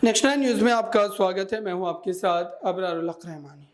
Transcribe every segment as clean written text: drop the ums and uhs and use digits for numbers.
Next 9 news में आपका स्वागत है। मैं हूं आपके साथ अबरारुल हक रहमानी।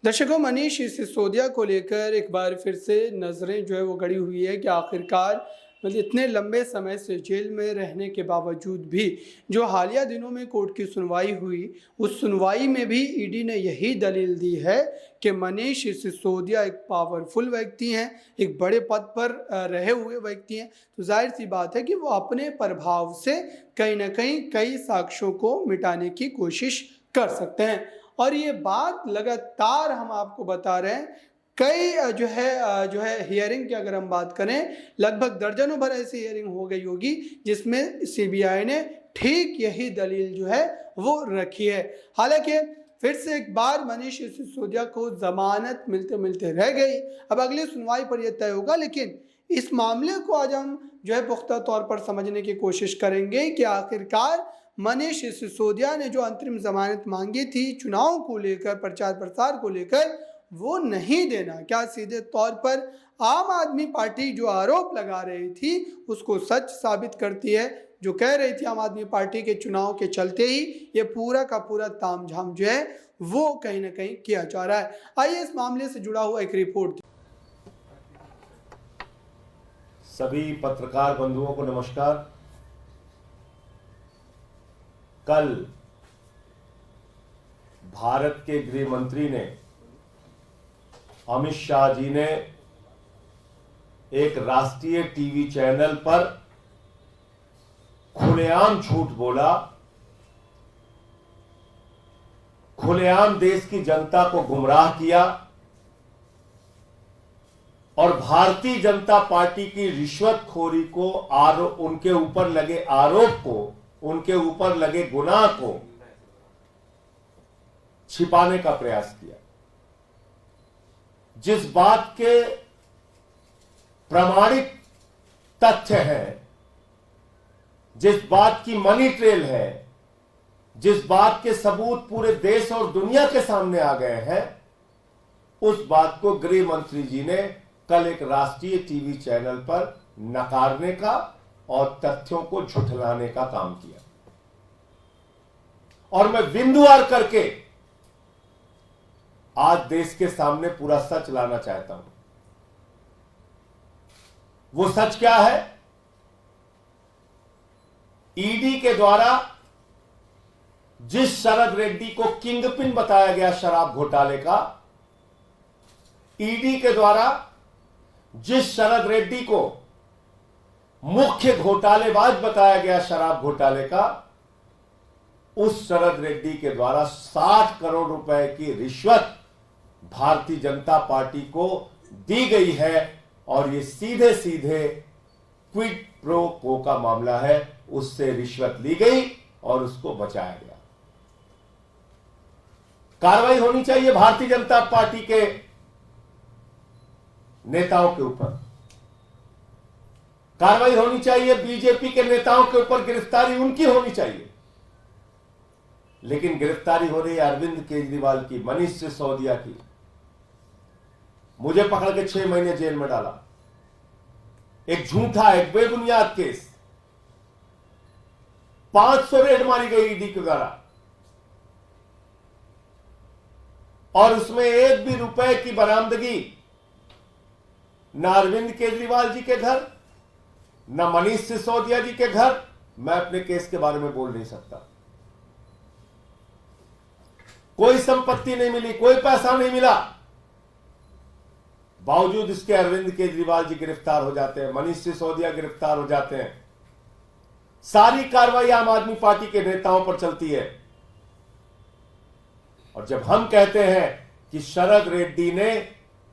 दर्शकों, मनीष सिसोदिया को लेकर एक बार फिर से नज़रें जो है वो गड़ी हुई है कि आखिरकार मतलब इतने लंबे समय से जेल में रहने के बावजूद भी जो हालिया दिनों में कोर्ट की सुनवाई हुई, उस सुनवाई में भी ईडी ने यही दलील दी है कि मनीष सिसोदिया एक पावरफुल व्यक्ति हैं, एक बड़े पद पर रहे हुए व्यक्ति हैं। तो जाहिर सी बात है कि वो अपने प्रभाव से कहीं ना कहीं कई साक्ष्यों को मिटाने की कोशिश कर सकते हैं। और ये बात लगातार हम आपको बता रहे हैं। कई जो है हियरिंग की अगर हम बात करें, लगभग दर्जनों भर ऐसी हियरिंग हो गई होगी जिसमें सीबीआई ने ठीक यही दलील जो है वो रखी है। हालांकि फिर से एक बार मनीष सिसोदिया को जमानत मिलते मिलते रह गई। अब अगली सुनवाई पर यह तय होगा, लेकिन इस मामले को आज हम जो है पुख्ता तौर पर समझने की कोशिश करेंगे कि आखिरकार मनीष सिसोदिया ने जो अंतरिम जमानत मांगी थी चुनाव को लेकर, प्रचार प्रसार को लेकर, वो नहीं देना क्या सीधे तौर पर आम आदमी पार्टी जो आरोप लगा रही थी उसको सच साबित करती है। जो कह रही थी आम आदमी पार्टी के चुनाव के चलते ही ये पूरा का पूरा तामझाम जो है वो कहीं ना कहीं किया जा रहा है। आइए इस मामले से जुड़ा हुआ एक रिपोर्ट। सभी पत्रकार बंधुओं को नमस्कार। कल भारत के गृह मंत्री ने, अमित शाह जी ने एक राष्ट्रीय टीवी चैनल पर खुलेआम झूठ बोला, खुलेआम देश की जनता को गुमराह किया और भारतीय जनता पार्टी की रिश्वतखोरी को, उनके ऊपर लगे आरोप को, उनके ऊपर लगे गुनाह को छिपाने का प्रयास किया। जिस बात के प्रमाणित तथ्य हैं, जिस बात की मनी ट्रेल है, जिस बात के सबूत पूरे देश और दुनिया के सामने आ गए हैं, उस बात को गृह मंत्री जी ने कल एक राष्ट्रीय टीवी चैनल पर नकारने का और तथ्यों को झुठलाने का काम किया। और मैं बिंदुवार करके आज देश के सामने पूरा सच लाना चाहता हूं। वो सच क्या है? ईडी के द्वारा जिस शरद रेड्डी को किंगपिन बताया गया शराब घोटाले का, ईडी के द्वारा जिस शरद रेड्डी को मुख्य घोटालेबाज बताया गया शराब घोटाले का, उस शरद रेड्डी के द्वारा 60 करोड़ रुपए की रिश्वत भारतीय जनता पार्टी को दी गई है। और ये सीधे सीधे क्विड प्रो को का मामला है। उससे रिश्वत ली गई और उसको बचाया गया। कार्रवाई होनी चाहिए भारतीय जनता पार्टी के नेताओं के ऊपर, कार्रवाई होनी चाहिए बीजेपी के नेताओं के ऊपर, गिरफ्तारी उनकी होनी चाहिए। लेकिन गिरफ्तारी हो रही है अरविंद केजरीवाल की, मनीष सिसोदिया की। मुझे पकड़ के 6 महीने जेल में डाला, एक झूठा, एक बेबुनियाद केस। 500 रेड मारी गई ईडी के द्वारा और उसमें एक भी रुपए की बरामदगी न अरविंद केजरीवाल जी के घर, न मनीष सिसोदिया जी के घर। मैं अपने केस के बारे में बोल नहीं सकता। कोई संपत्ति नहीं मिली, कोई पैसा नहीं मिला। बावजूद इसके अरविंद केजरीवाल जी गिरफ्तार हो जाते हैं, मनीष सिसोदिया गिरफ्तार हो जाते हैं। सारी कार्रवाई आम आदमी पार्टी के नेताओं पर चलती है। और जब हम कहते हैं कि शरद रेड्डी ने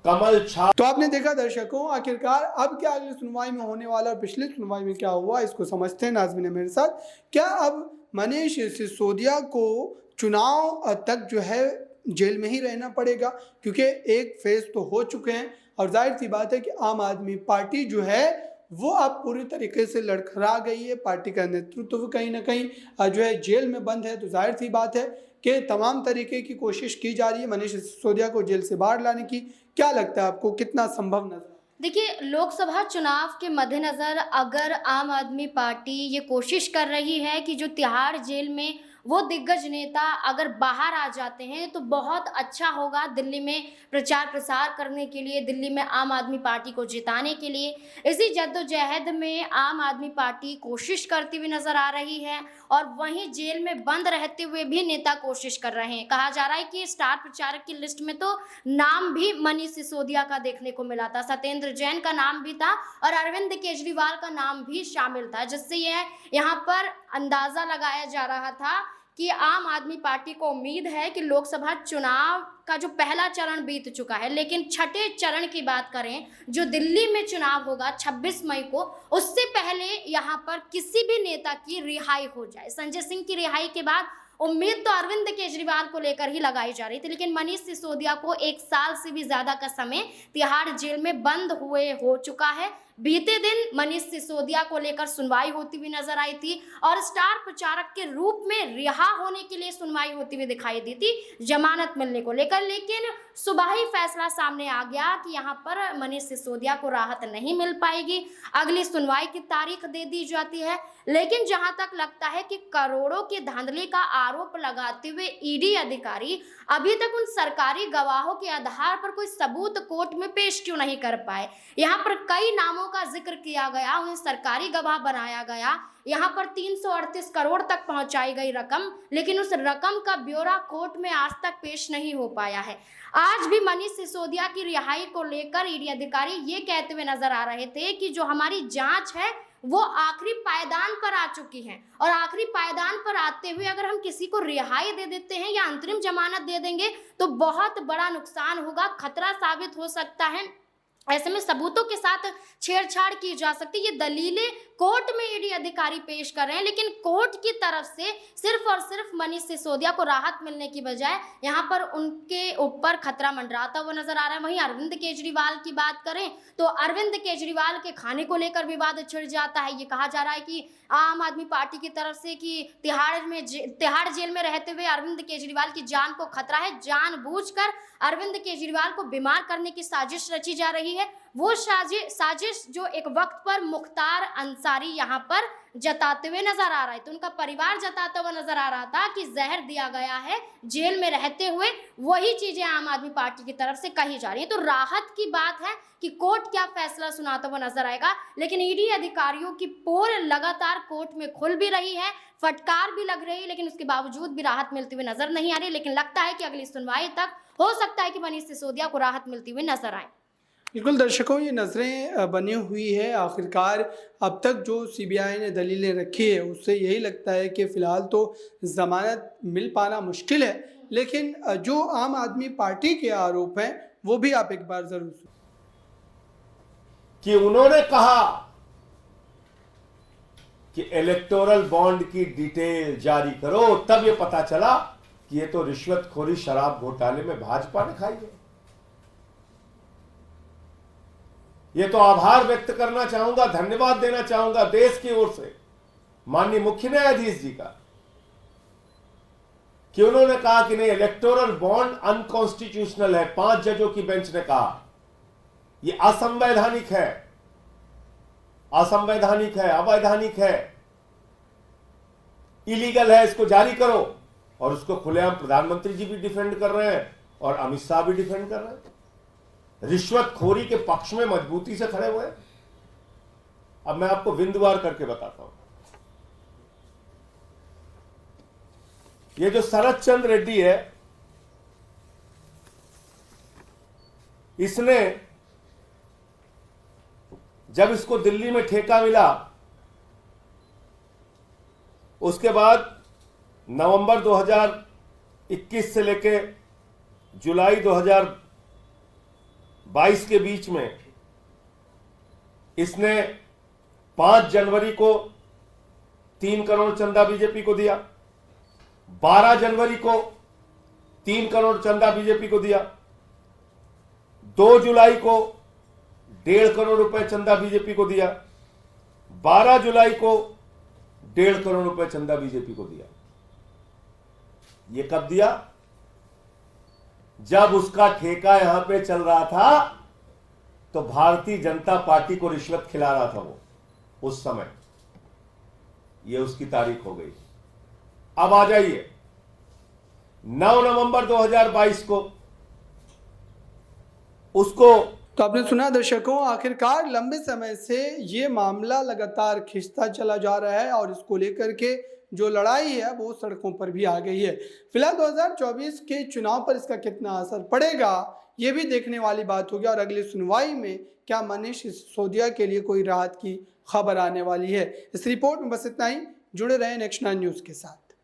कमल छाप, तो आपने देखा दर्शकों, आखिरकार अब क्या अगली सुनवाई में होने वाला और पिछली सुनवाई में क्या हुआ इसको समझते हैं। नाज़रीन मेरे साथ, क्या अब मनीष सिसोदिया को चुनाव तक जो है जेल में ही रहना पड़ेगा? क्योंकि एक फेज तो हो चुके हैं और जाहिर सी बात है कि आम आदमी पार्टी जो है वो अब पूरी तरीके से लड़खड़ा गई है। पार्टी का नेतृत्व कहीं ना कहीं जो है जेल में बंद है। तो जाहिर सी बात है कि तमाम तरीके की कोशिश की जा रही है मनीष सिसोदिया को जेल से बाहर लाने की। क्या लगता है आपको, कितना संभव नजर? देखिए, लोकसभा चुनाव के मद्देनज़र अगर आम आदमी पार्टी ये कोशिश कर रही है कि जो तिहाड़ जेल में वो दिग्गज नेता अगर बाहर आ जाते हैं तो बहुत अच्छा होगा दिल्ली में प्रचार प्रसार करने के लिए, दिल्ली में आम आदमी पार्टी को जिताने के लिए। इसी जद्दोजहद में आम आदमी पार्टी कोशिश करती हुई नजर आ रही है और वहीं जेल में बंद रहते हुए भी नेता कोशिश कर रहे हैं। कहा जा रहा है कि स्टार प्रचारक की लिस्ट में तो नाम भी मनीष सिसोदिया का देखने को मिला था, सत्येंद्र जैन का नाम भी था और अरविंद केजरीवाल का नाम भी शामिल था, जिससे यह यहाँ पर अंदाजा लगाया जा रहा था कि आम आदमी पार्टी को उम्मीद है कि लोकसभा चुनाव का जो पहला चरण बीत चुका है, लेकिन छठे चरण की बात करें जो दिल्ली में चुनाव होगा 26 मई को, उससे पहले यहाँ पर किसी भी नेता की रिहाई हो जाए। संजय सिंह की रिहाई के बाद उम्मीद तो अरविंद केजरीवाल को लेकर ही लगाई जा रही थी, लेकिन मनीष सिसोदिया को 1 साल से भी ज्यादा का समय तिहाड़ जेल में बंद हुए हो चुका है। बीते दिन मनीष सिसोदिया को लेकर सुनवाई होती हुई नजर आई थी और स्टार प्रचारक के रूप में रिहा होने के लिए सुनवाई होती हुई दिखाई दी थी जमानत मिलने को लेकर, लेकिन सुबह ही फैसला सामने आ गया कि यहाँ पर मनीष सिसोदिया को राहत नहीं मिल पाएगी, अगली सुनवाई की तारीख दे दी जाती है। लेकिन जहां तक लगता है कि करोड़ों के धांधली का आरोप लगाते हुए ईडी अधिकारी अभी तक उन सरकारी गवाहों के आधार पर कोई सबूत कोर्ट में पेश क्यों नहीं कर पाए। यहाँ पर कई नामों का जिक्र किया गया, उन्हें सरकारी गवाह बनाया गया, यहाँ पर 338 करोड़ तक पहुंचाई गई रकम, लेकिन उस रकम का ब्यौरा कोर्ट में आज तक पेश नहीं हो पाया है। आज भी मनीष सिसोदिया की रिहाई को लेकर ईडी अधिकारी ये कहते हुए नजर आ रहे थे कि जो हमारी जांच है वो आखिरी पायदान पर आ चुकी है और आखिरी पायदान पर आते हुए अगर हम किसी को रिहाई दे देते हैं या अंतरिम जमानत दे देंगे तो बहुत बड़ा नुकसान होगा, खतरा साबित हो सकता है। ऐसे में सबूतों के साथ छेड़छाड़ की जा सकती है। ये दलीलें कोर्ट में ईडी अधिकारी पेश कर रहे हैं, लेकिन कोर्ट की तरफ से सिर्फ और सिर्फ मनीष सिसोदिया को राहत मिलने की बजाय यहाँ पर उनके ऊपर खतरा मंडराता हुआ नजर आ रहा है। वहीं अरविंद केजरीवाल की बात करें तो अरविंद केजरीवाल के खाने को लेकर विवाद छिड़ जाता है। ये कहा जा रहा है कि आम आदमी पार्टी की तरफ से कि तिहाड़ जेल में रहते हुए अरविंद केजरीवाल की जान को खतरा है, जानबूझकर अरविंद केजरीवाल को बीमार करने की साजिश रची जा रही है। वो साजिश जो एक वक्त पर मुख्तार अंसारी यहाँ पर जताते हुए नजर आ रहा है, तो उनका परिवार जताता हुआ नजर आ रहा था कि जहर दिया गया है जेल में रहते हुए, वही चीजें आम आदमी पार्टी की तरफ से कही जा रही है। तो राहत की बात है कि कोर्ट क्या फैसला सुनाता हुआ नजर आएगा, लेकिन ईडी अधिकारियों की पोल लगातार कोर्ट में खुल भी रही है, फटकार भी लग रही है, लेकिन उसके बावजूद भी राहत मिलती हुई नजर नहीं आ रही। लेकिन लगता है कि अगली सुनवाई तक हो सकता है कि मनीष सिसोदिया को राहत मिलती हुई नजर आए। बिल्कुल दर्शकों, ये नज़रें बनी हुई है। आखिरकार अब तक जो सीबीआई ने दलीलें रखी है उससे यही लगता है कि फ़िलहाल तो ज़मानत मिल पाना मुश्किल है, लेकिन जो आम आदमी पार्टी के आरोप हैं वो भी आप एक बार ज़रूर सुनिए कि उन्होंने कहा कि इलेक्टोरल बॉन्ड की डिटेल जारी करो, तब ये पता चला कि ये तो रिश्वतखोरी शराब घोटाले में भाजपा ने खाई है। ये तो आभार व्यक्त करना चाहूंगा, धन्यवाद देना चाहूंगा देश की ओर से माननीय मुख्य न्यायाधीश जी का कि उन्होंने कहा कि नहीं, इलेक्टोरल बॉन्ड अनकॉन्स्टिट्यूशनल है। 5 जजों की बेंच ने कहा ये असंवैधानिक है, असंवैधानिक है, अवैधानिक है, इलीगल है, इसको जारी करो। और उसको खुलेआम प्रधानमंत्री जी भी डिफेंड कर रहे हैं और अमित शाह भी डिफेंड कर रहे हैं, रिश्वतखोरी के पक्ष में मजबूती से खड़े हुए। अब मैं आपको बिंदुवार करके बताता हूं। ये जो शरद चंद्र रेड्डी है, इसने जब इसको दिल्ली में ठेका मिला उसके बाद नवंबर 2021 से लेके जुलाई 2022 के बीच में इसने 5 जनवरी को 3 करोड़ चंदा बीजेपी को दिया, 12 जनवरी को 3 करोड़ चंदा बीजेपी को दिया, 2 जुलाई को 1.5 करोड़ रुपए चंदा बीजेपी को दिया, 12 जुलाई को 1.5 करोड़ रुपए चंदा बीजेपी को दिया। ये कब दिया? जब उसका ठेका यहां पे चल रहा था तो भारतीय जनता पार्टी को रिश्वत खिला रहा था वो, उस समय। ये उसकी तारीख हो गई। अब आ जाइए 9 नवंबर 2022 को उसको तो आपने सुना दर्शकों, आखिरकार लंबे समय से ये मामला लगातार खिंचता चला जा रहा है और इसको लेकर के जो लड़ाई है वो सड़कों पर भी आ गई है। फिलहाल 2024 के चुनाव पर इसका कितना असर पड़ेगा ये भी देखने वाली बात होगी और अगली सुनवाई में क्या मनीष सिसोदिया के लिए कोई राहत की खबर आने वाली है। इस रिपोर्ट में बस इतना ही। जुड़े रहें नेक्स्ट 9 न्यूज़ के साथ।